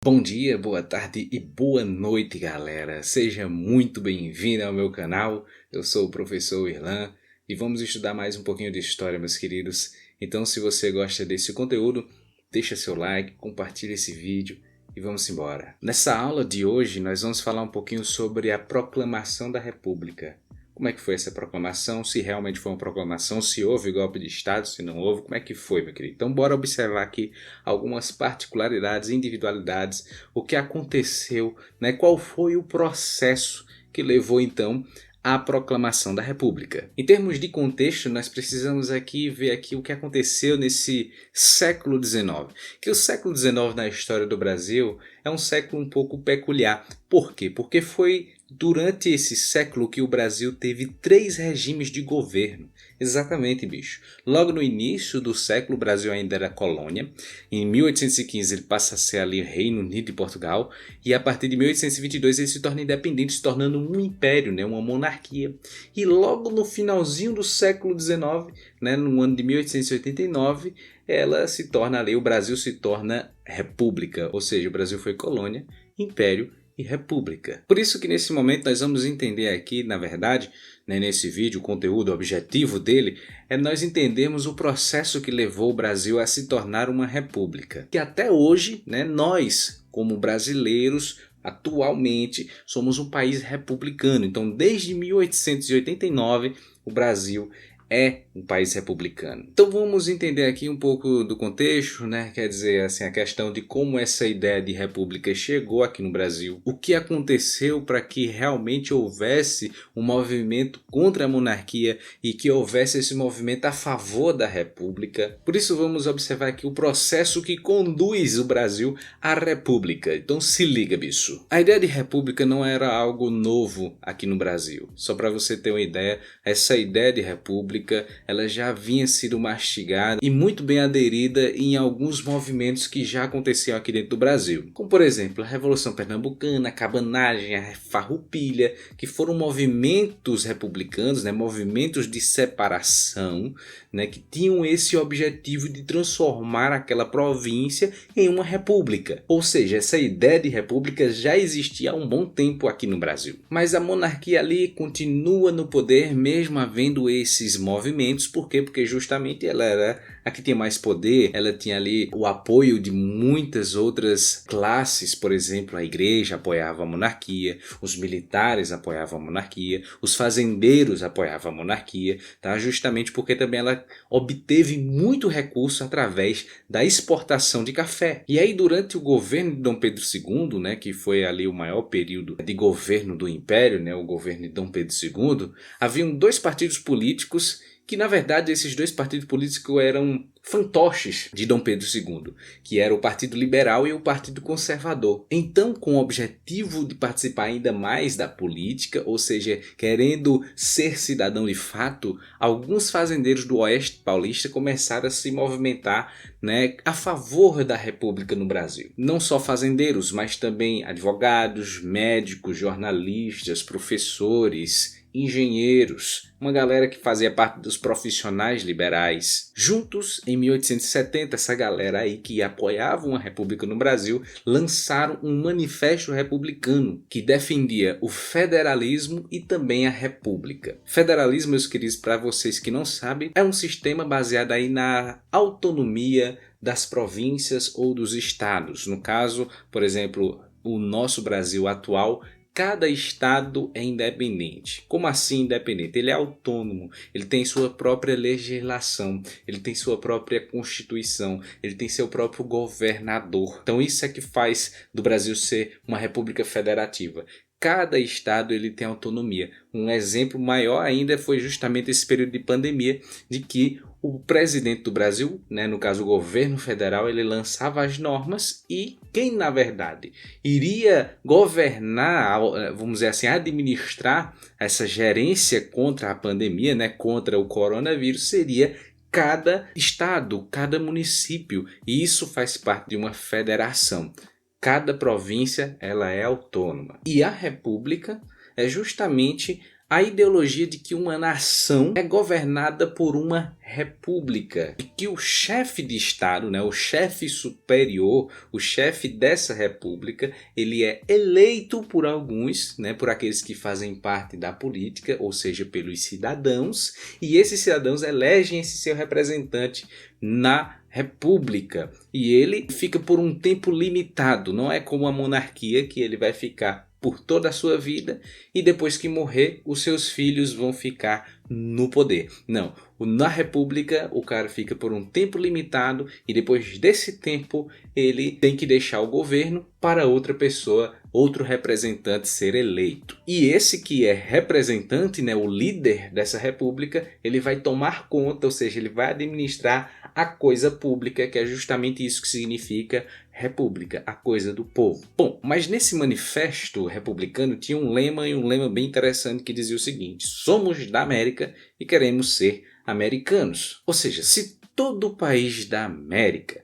Bom dia, boa tarde e boa noite, galera. Seja muito bem-vindo ao meu canal. Eu sou o professor Irlan e vamos estudar mais um pouquinho de história, meus queridos. Então, se você gosta desse conteúdo, deixa seu like, compartilha esse vídeo e vamos embora. Nessa aula de hoje, nós vamos falar um pouquinho sobre a Proclamação da República. Como é que foi essa proclamação? Se realmente foi uma proclamação, se houve golpe de Estado, se não houve, como é que foi, meu querido? Então bora observar aqui algumas particularidades, individualidades, o que aconteceu, né? Qual foi o processo que levou então à proclamação da República. Em termos de contexto, nós precisamos aqui ver aqui o que aconteceu nesse século XIX. Que o século XIX na história do Brasil é um século um pouco peculiar. Por quê? Porque foi durante esse século que o Brasil teve 3 regimes de governo. Exatamente, bicho. Logo no início do século, o Brasil ainda era colônia. Em 1815 ele passa a ser ali Reino Unido de Portugal. E a partir de 1822 ele se torna independente, se tornando um império, né, uma monarquia. E logo no finalzinho do século XIX, né, no ano de 1889, ela se torna ali, o Brasil se torna república. Ou seja, o Brasil foi colônia, império e república. Por isso que nesse momento nós vamos entender aqui, na verdade, né, nesse vídeo, o conteúdo, o objetivo dele é nós entendermos o processo que levou o Brasil a se tornar uma república. Que até hoje, né, nós, como brasileiros, atualmente somos um país republicano. Então, desde 1889, o Brasil é um país republicano. Então vamos entender aqui um pouco do contexto, né? Quer dizer, assim, a questão de como essa ideia de república chegou aqui no Brasil. O que aconteceu para que realmente houvesse um movimento contra a monarquia e que houvesse esse movimento a favor da república. Por isso vamos observar aqui o processo que conduz o Brasil à república. Então se liga, bicho. A ideia de república não era algo novo aqui no Brasil. Só para você ter uma ideia, essa ideia de república ela já havia sido mastigada e muito bem aderida em alguns movimentos que já aconteciam aqui dentro do Brasil. Como por exemplo a Revolução Pernambucana, a Cabanagem, a Farroupilha, que foram movimentos republicanos, né, movimentos de separação, né, que tinham esse objetivo de transformar aquela província em uma república. Ou seja, essa ideia de república já existia há um bom tempo aqui no Brasil. Mas a monarquia ali continua no poder mesmo havendo esses movimentos. Por quê? Porque justamente ela era a que tinha mais poder, ela tinha ali o apoio de muitas outras classes. Por exemplo, a igreja apoiava a monarquia, os militares apoiavam a monarquia, os fazendeiros apoiavam a monarquia, tá? Justamente porque também ela obteve muito recurso através da exportação de café. E aí durante o governo de Dom Pedro II, né, que foi ali o maior período de governo do Império, né, o governo de Dom Pedro II, haviam 2 partidos políticos que na verdade esses 2 partidos políticos eram fantoches de Dom Pedro II, que era o Partido Liberal e o Partido Conservador. Então, com o objetivo de participar ainda mais da política, ou seja, querendo ser cidadão de fato, alguns fazendeiros do Oeste Paulista começaram a se movimentar, né, a favor da República no Brasil. Não só fazendeiros, mas também advogados, médicos, jornalistas, professores, engenheiros, uma galera que fazia parte dos profissionais liberais. Juntos, em 1870, essa galera aí que apoiava a república no Brasil lançaram um manifesto republicano que defendia o federalismo e também a república. Federalismo, meus queridos, para vocês que não sabem, é um sistema baseado aí na autonomia das províncias ou dos estados. No caso, por exemplo, o nosso Brasil atual, cada estado é independente. Como assim independente? Ele é autônomo, ele tem sua própria legislação, ele tem sua própria constituição, ele tem seu próprio governador. Então isso é que faz do Brasil ser uma república federativa. Cada estado ele tem autonomia. Um exemplo maior ainda foi justamente esse período de pandemia, de que o presidente do Brasil, né, no caso o governo federal, ele lançava as normas e quem na verdade iria governar, vamos dizer assim, administrar essa gerência contra a pandemia, né, contra o coronavírus, seria cada estado, cada município. E isso faz parte de uma federação. Cada província ela é autônoma. E a república é justamente a ideologia de que uma nação é governada por uma república, e que o chefe de Estado, né, o chefe superior, o chefe dessa república, ele é eleito por alguns, né, por aqueles que fazem parte da política, ou seja, pelos cidadãos, e esses cidadãos elegem esse seu representante na república, e ele fica por um tempo limitado, não é como a monarquia que ele vai ficar por toda a sua vida e depois que morrer os seus filhos vão ficar no poder. Não, na república o cara fica por um tempo limitado e depois desse tempo ele tem que deixar o governo para outra pessoa, outro representante ser eleito. E esse que é representante, né, o líder dessa república, ele vai tomar conta, ou seja, ele vai administrar a coisa pública, que é justamente isso que significa república, a coisa do povo. Bom, mas nesse manifesto republicano tinha um lema bem interessante que dizia o seguinte: somos da América e queremos ser americanos. Ou seja, se todo o país da América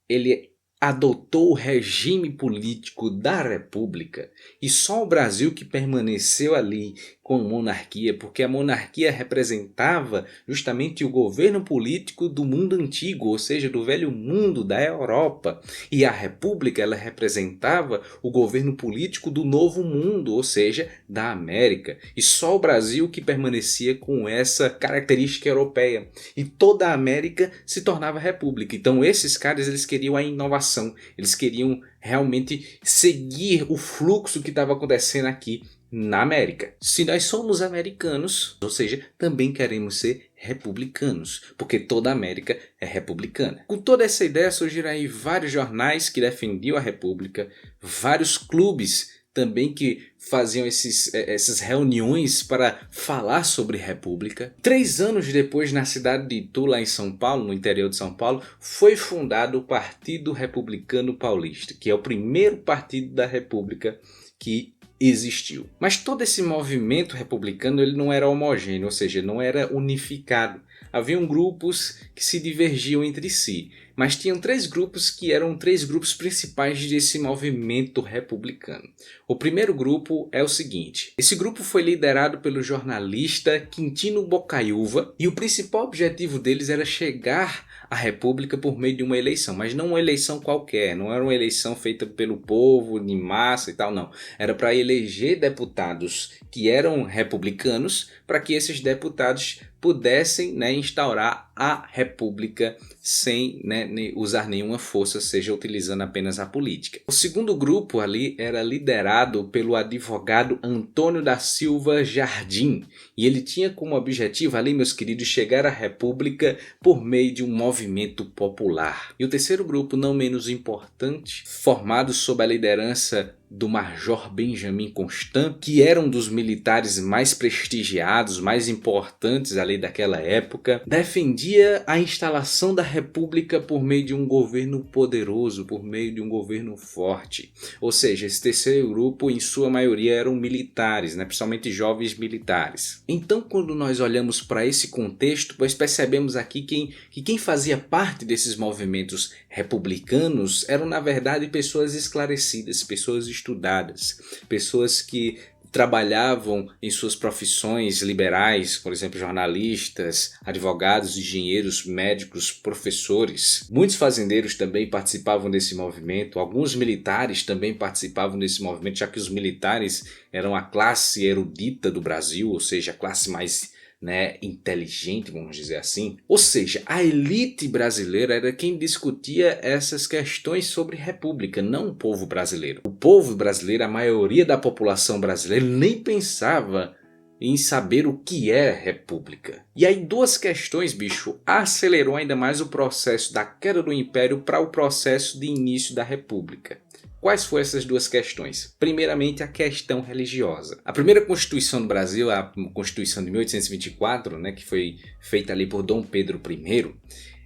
ele adotou o regime político da república e só o Brasil que permaneceu ali com monarquia, porque a monarquia representava justamente o governo político do mundo antigo, ou seja, do velho mundo, da Europa, e a república ela representava o governo político do novo mundo, ou seja, da América, e só o Brasil que permanecia com essa característica europeia, e toda a América se tornava república. Então esses caras eles queriam a inovação, eles queriam realmente seguir o fluxo que estava acontecendo aqui na América. Se nós somos americanos, ou seja, também queremos ser republicanos, porque toda a América é republicana. Com toda essa ideia surgiram aí vários jornais que defendiam a república, vários clubes também que faziam essas reuniões para falar sobre república. 3 anos depois, na cidade de Itu, lá em São Paulo, no interior de São Paulo, foi fundado o Partido Republicano Paulista, que é o primeiro partido da república que existiu. Mas todo esse movimento republicano ele não era homogêneo, ou seja, não era unificado. Haviam grupos que se divergiam entre si, mas tinham 3 grupos que eram 3 grupos principais desse movimento republicano. O primeiro grupo é o seguinte: esse grupo foi liderado pelo jornalista Quintino Bocaiúva e o principal objetivo deles era chegar à república por meio de uma eleição, mas não uma eleição qualquer, não era uma eleição feita pelo povo, de massa e tal, não. Era para eleger deputados que eram republicanos, para que esses deputados pudessem, né, instaurar a república sem, né, usar nenhuma força, seja utilizando apenas a política. O segundo grupo ali era liderado pelo advogado Antônio da Silva Jardim e ele tinha como objetivo ali, meus queridos, chegar à república por meio de um movimento popular. E o terceiro grupo, não menos importante, formado sob a liderança do Major Benjamin Constant, que era um dos militares mais prestigiados, mais importantes ali daquela época, defendia a instalação da república por meio de um governo poderoso, por meio de um governo forte. Ou seja, esse terceiro grupo, em sua maioria, eram militares, né? Principalmente jovens militares. Então, quando nós olhamos para esse contexto, pois percebemos aqui que quem fazia parte desses movimentos republicanos eram, na verdade, pessoas esclarecidas, pessoas estudadas, pessoas que trabalhavam em suas profissões liberais, por exemplo, jornalistas, advogados, engenheiros, médicos, professores. Muitos fazendeiros também participavam desse movimento, alguns militares também participavam desse movimento, já que os militares eram a classe erudita do Brasil, ou seja, a classe mais, né, inteligente, vamos dizer assim. Ou seja, a elite brasileira era quem discutia essas questões sobre república, não o povo brasileiro. O povo brasileiro, a maioria da população brasileira, nem pensava em saber o que é república. E aí 2 questões, bicho, acelerou ainda mais o processo da queda do império para o processo de início da república. Quais foram essas 2 questões? Primeiramente, a questão religiosa. A primeira Constituição do Brasil, a Constituição de 1824, né, que foi feita ali por Dom Pedro I,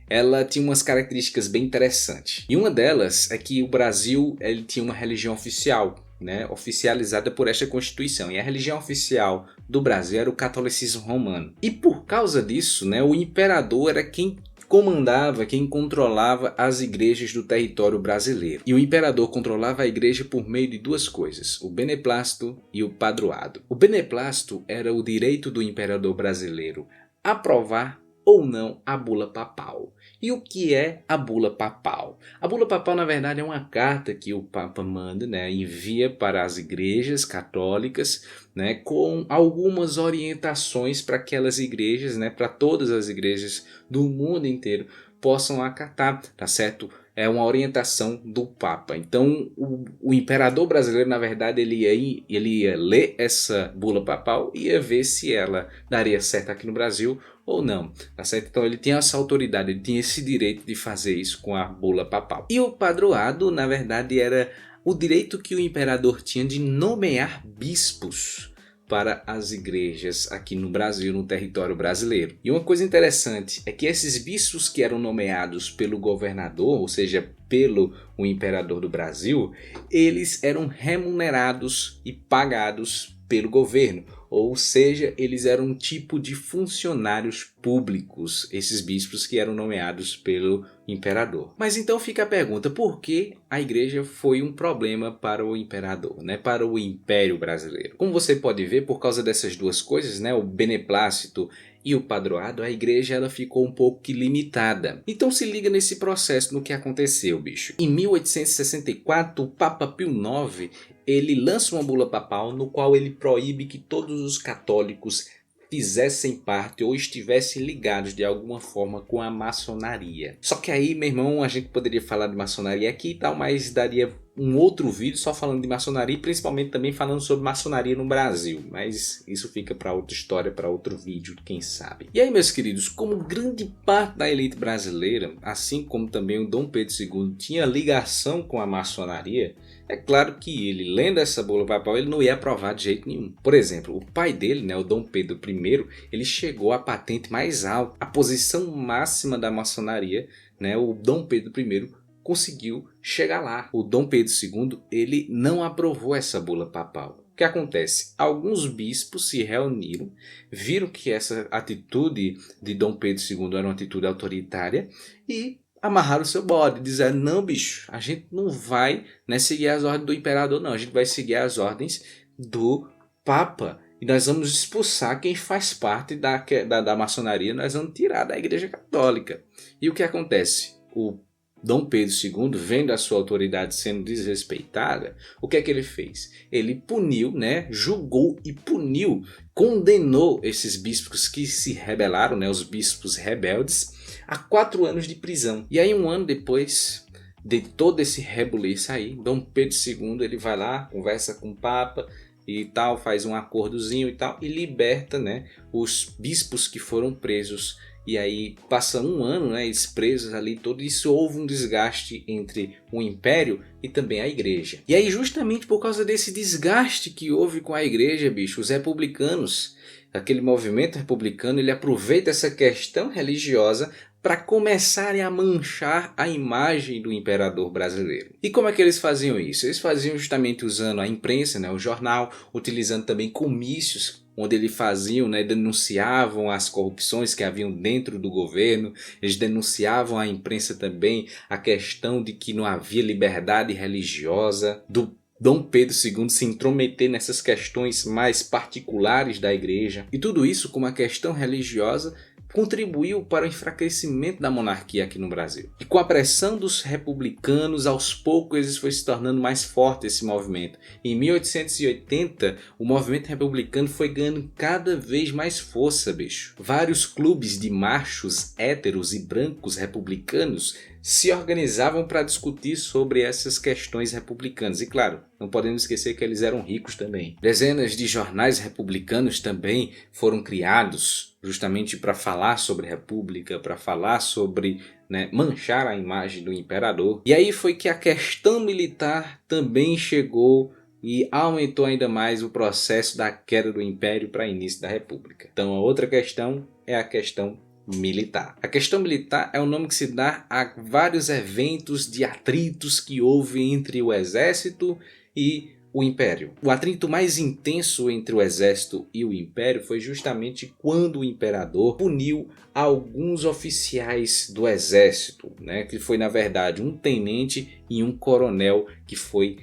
ela tinha umas características bem interessantes. E uma delas é que o Brasil ele tinha uma religião oficial, né, oficializada por esta Constituição. E a religião oficial do Brasil era o catolicismo romano. E por causa disso, né, o imperador era quem comandava, quem controlava as igrejas do território brasileiro. E o imperador controlava a igreja por meio de duas coisas, o beneplácito e o padroado. O beneplácito era o direito do imperador brasileiro aprovar ou não a bula papal. E o que é a bula papal? A bula papal, na verdade, é uma carta que o Papa manda, né, envia para as igrejas católicas, né, com algumas orientações para aquelas igrejas, né, para todas as igrejas do mundo inteiro possam acatar, tá certo? É uma orientação do Papa. Então, o imperador brasileiro, na verdade, ele ia ler essa bula papal e ia ver se ela daria certo aqui no Brasil ou não, tá certo? Então ele tinha essa autoridade, ele tinha esse direito de fazer isso com a bula papal. E o padroado, na verdade, era o direito que o imperador tinha de nomear bispos para as igrejas aqui no Brasil, no território brasileiro. E uma coisa interessante é que esses bispos que eram nomeados pelo governador, ou seja, pelo o imperador do Brasil, eles eram remunerados e pagados pelo governo. Ou seja, eles eram um tipo de funcionários públicos, esses bispos que eram nomeados pelo imperador. Mas então fica a pergunta, por que a igreja foi um problema para o imperador, né? Para o Império Brasileiro? Como você pode ver, por causa dessas duas coisas, né? O beneplácito e o padroado, a igreja ela ficou um pouco que limitada. Então se liga nesse processo, no que aconteceu, bicho. Em 1864, o Papa Pio IX, ele lança uma bula papal no qual ele proíbe que todos os católicos fizessem parte ou estivessem ligados de alguma forma com a maçonaria. Só que aí, meu irmão, a gente poderia falar de maçonaria aqui e tal, mas daria um outro vídeo só falando de maçonaria e principalmente também falando sobre maçonaria no Brasil. Mas isso fica para outra história, para outro vídeo, quem sabe. E aí, meus queridos, como grande parte da elite brasileira, assim como também o Dom Pedro II tinha ligação com a maçonaria, é claro que ele, lendo essa bula papal, ele não ia aprovar de jeito nenhum. Por exemplo, o pai dele, né, o Dom Pedro I, ele chegou à patente mais alta, a posição máxima da maçonaria, né, o Dom Pedro I conseguiu chegar lá. O Dom Pedro II, ele não aprovou essa bula papal. O que acontece? Alguns bispos se reuniram, viram que essa atitude de Dom Pedro II era uma atitude autoritária e amarraram o seu bode, disseram, não bicho, a gente não vai, né, seguir as ordens do imperador não, a gente vai seguir as ordens do Papa e nós vamos expulsar quem faz parte da maçonaria, nós vamos tirar da igreja católica. E o que acontece? O Dom Pedro II, vendo a sua autoridade sendo desrespeitada, o que é que ele fez? Ele puniu, né, julgou e puniu, condenou esses bispos que se rebelaram, né, os bispos rebeldes, a 4 anos de prisão. E aí, um ano depois de todo esse rebuliço aí, Dom Pedro II ele vai lá, conversa com o Papa e tal, faz um acordozinho e tal, e liberta, né, os bispos que foram presos. E aí passa um ano, né, eles presos ali todo, isso houve um desgaste entre o império e também a igreja. E aí justamente por causa desse desgaste que houve com a igreja, bicho, os republicanos, aquele movimento republicano, ele aproveita essa questão religiosa para começarem a manchar a imagem do imperador brasileiro. E como é que eles faziam isso? Eles faziam justamente usando a imprensa, né, o jornal, utilizando também comícios, onde eles faziam, né, denunciavam as corrupções que haviam dentro do governo, eles denunciavam à imprensa também a questão de que não havia liberdade religiosa, do Dom Pedro II se intrometer nessas questões mais particulares da igreja. E tudo isso com uma questão religiosa contribuiu para o enfraquecimento da monarquia aqui no Brasil. E com a pressão dos republicanos, aos poucos eles foi se tornando mais forte esse movimento. Em 1880, o movimento republicano foi ganhando cada vez mais força, bicho. Vários clubes de machos, héteros e brancos republicanos se organizavam para discutir sobre essas questões republicanas. E claro, não podemos esquecer que eles eram ricos também. Dezenas de jornais republicanos também foram criados justamente para falar sobre a república, para falar sobre, né, manchar a imagem do imperador. E aí foi que a questão militar também chegou e aumentou ainda mais o processo da queda do império para início da república. Então a outra questão é a questão militar. A questão militar é o nome que se dá a vários eventos de atritos que houve entre o exército e o Império. O atrito mais intenso entre o exército e o Império foi justamente quando o imperador puniu alguns oficiais do exército, né, que foi na verdade um tenente e um coronel que foi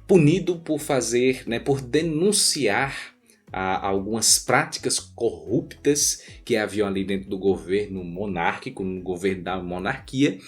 punido por fazer, né, por denunciar algumas práticas corruptas que haviam ali dentro do governo monárquico, no governo da monarquia,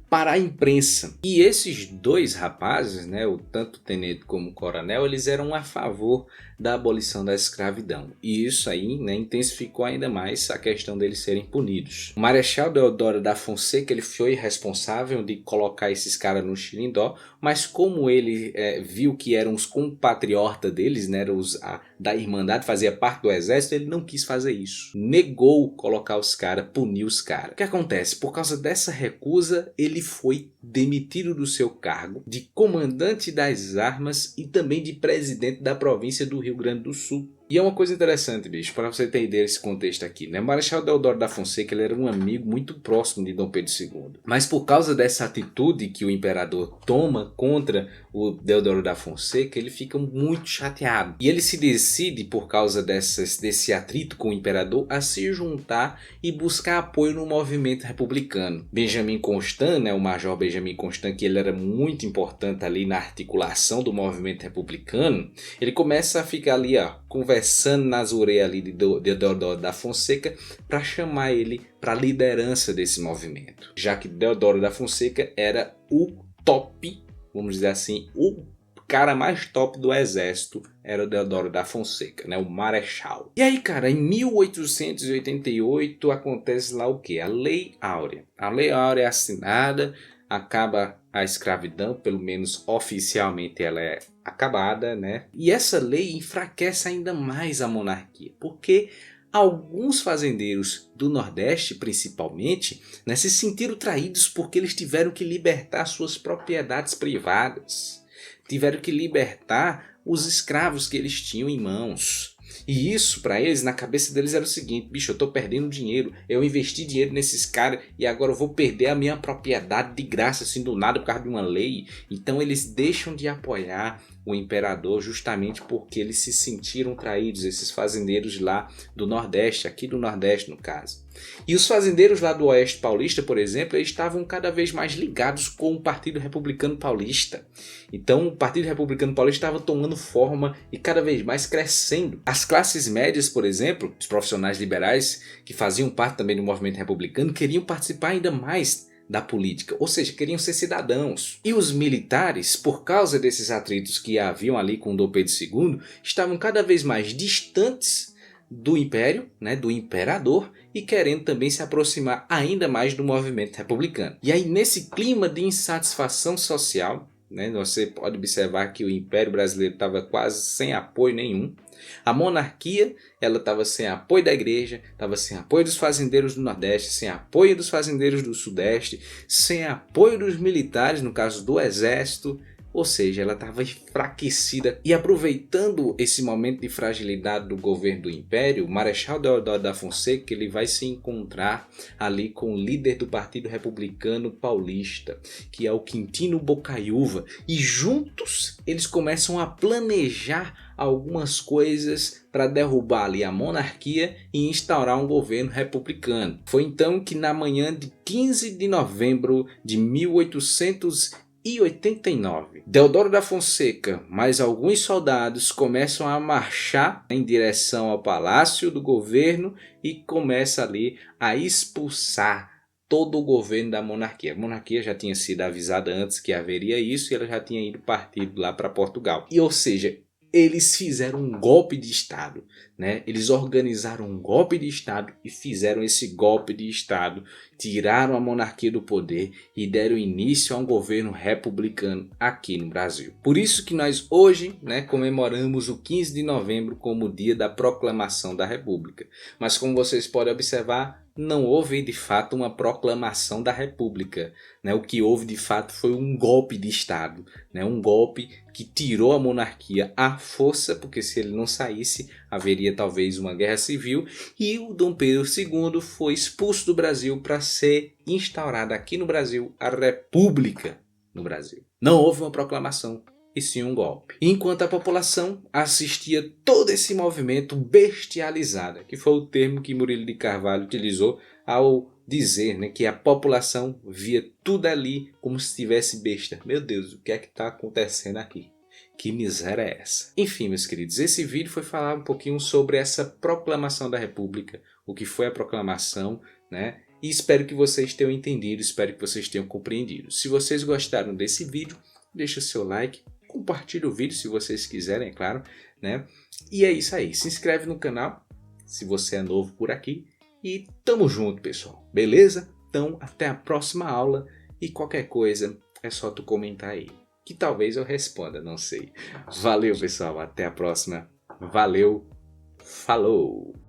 para a imprensa. E esses dois rapazes, né, o tanto o tenente como o coronel, eles eram a favor da abolição da escravidão. E isso aí, né, intensificou ainda mais a questão deles serem punidos. O Marechal Deodoro da Fonseca, ele foi responsável de colocar esses caras no xilindó, mas como ele viu que eram os compatriotas deles, né, eram da Irmandade, fazia parte do exército, ele não quis fazer isso. Negou colocar os caras, punir os caras. O que acontece? Por causa dessa recusa, ele foi demitido do seu cargo de comandante das armas e também de presidente da província do Rio Grande do Sul. E é uma coisa interessante, bicho, para você ter ideia desse contexto aqui, né? O Marechal Deodoro da Fonseca, ele era um amigo muito próximo de Dom Pedro II. Mas por causa dessa atitude que o imperador toma contra o Deodoro da Fonseca, ele fica muito chateado. E ele se decide, por causa desse atrito com o imperador, a se juntar e buscar apoio no movimento republicano. Benjamin Constant, né, o major Benjamin Constant, que ele era muito importante ali na articulação do movimento republicano, ele começa a ficar ali, conversando nas orelhas ali de Deodoro da Fonseca para chamar ele para a liderança desse movimento. Já que Deodoro da Fonseca era o top, vamos dizer assim, o cara mais top do exército era o Deodoro da Fonseca, né, o marechal. E aí, cara, em 1888 acontece lá o quê? A Lei Áurea. A Lei Áurea é assinada, acaba a escravidão, pelo menos oficialmente ela é acabada, né? E essa lei enfraquece ainda mais a monarquia, porque alguns fazendeiros do Nordeste, principalmente, né, se sentiram traídos porque eles tiveram que libertar suas propriedades privadas, tiveram que libertar os escravos que eles tinham em mãos. E isso para eles, na cabeça deles era o seguinte: bicho, eu tô perdendo dinheiro, eu investi dinheiro nesses caras e agora eu vou perder a minha propriedade de graça, assim, do nada, por causa de uma lei. Então eles deixam de apoiar o imperador justamente porque eles se sentiram traídos, esses fazendeiros lá do Nordeste, aqui do Nordeste no caso. E os fazendeiros lá do Oeste Paulista, por exemplo, eles estavam cada vez mais ligados com o Partido Republicano Paulista. Então o Partido Republicano Paulista estava tomando forma e cada vez mais crescendo. As classes médias, por exemplo, os profissionais liberais que faziam parte também do movimento republicano, queriam participar ainda mais da política, ou seja, queriam ser cidadãos. E os militares, por causa desses atritos que haviam ali com Dom Pedro II, estavam cada vez mais distantes do império, né, do imperador, e querendo também se aproximar ainda mais do movimento republicano. E aí, nesse clima de insatisfação social, né, você pode observar que o Império Brasileiro estava quase sem apoio nenhum. A monarquia, ela estava sem apoio da igreja, estava sem apoio dos fazendeiros do Nordeste, sem apoio dos fazendeiros do Sudeste, sem apoio dos militares, no caso do exército. Ou seja, ela estava enfraquecida. E aproveitando esse momento de fragilidade do governo do Império, o Marechal Deodoro da Fonseca, ele vai se encontrar ali com o líder do Partido Republicano Paulista, que é o Quintino Bocaiúva. E juntos eles começam a planejar algumas coisas para derrubar ali a monarquia e instaurar um governo republicano. Foi então que na manhã de 15 de novembro de 1889, Deodoro da Fonseca mais alguns soldados começam a marchar em direção ao palácio do governo e começa ali a expulsar todo o governo da monarquia. A monarquia já tinha sido avisada antes que haveria isso e ela já tinha ido partido lá para Portugal. E ou seja, eles fizeram um golpe de Estado, né? Eles organizaram um golpe de Estado e fizeram esse golpe de Estado, tiraram a monarquia do poder e deram início a um governo republicano aqui no Brasil. Por isso que nós hoje, né, comemoramos o 15 de novembro como o dia da proclamação da República. Mas como vocês podem observar, não houve de fato uma proclamação da República, né? O que houve de fato foi um golpe de Estado, né? Um golpe que tirou a monarquia à força, porque se ele não saísse haveria talvez uma guerra civil, e o Dom Pedro II foi expulso do Brasil para ser instaurada aqui no Brasil a República no Brasil. Não houve uma proclamação, e sim um golpe. Enquanto a população assistia todo esse movimento bestializada, que foi o termo que Murilo de Carvalho utilizou ao dizer, né, que a população via tudo ali como se estivesse besta. Meu Deus, o que é que está acontecendo aqui? Que miséria é essa? Enfim, meus queridos, esse vídeo foi falar um pouquinho sobre essa proclamação da República, o que foi a proclamação, né? E espero que vocês tenham entendido, espero que vocês tenham compreendido. Se vocês gostaram desse vídeo, deixa seu like, compartilhe o vídeo se vocês quiserem, é claro, né? E é isso aí, se inscreve no canal se você é novo por aqui e tamo junto, pessoal, beleza? Então até a próxima aula e qualquer coisa é só tu comentar aí, que talvez eu responda, não sei. Valeu, pessoal, até a próxima, valeu, falou!